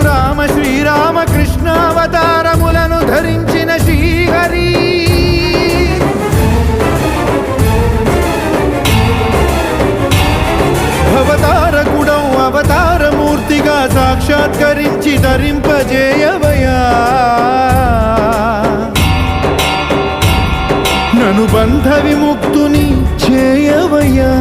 పరశురామ శ్రీరామ కృష్ణావతారములను ధరించిన శ్రీహరి అవతారకుడౌ అవతారమూర్తిగా సాక్షాత్కరించి ధరింపజేయవయా నను బంధ విముక్తుని చేయవయ్యా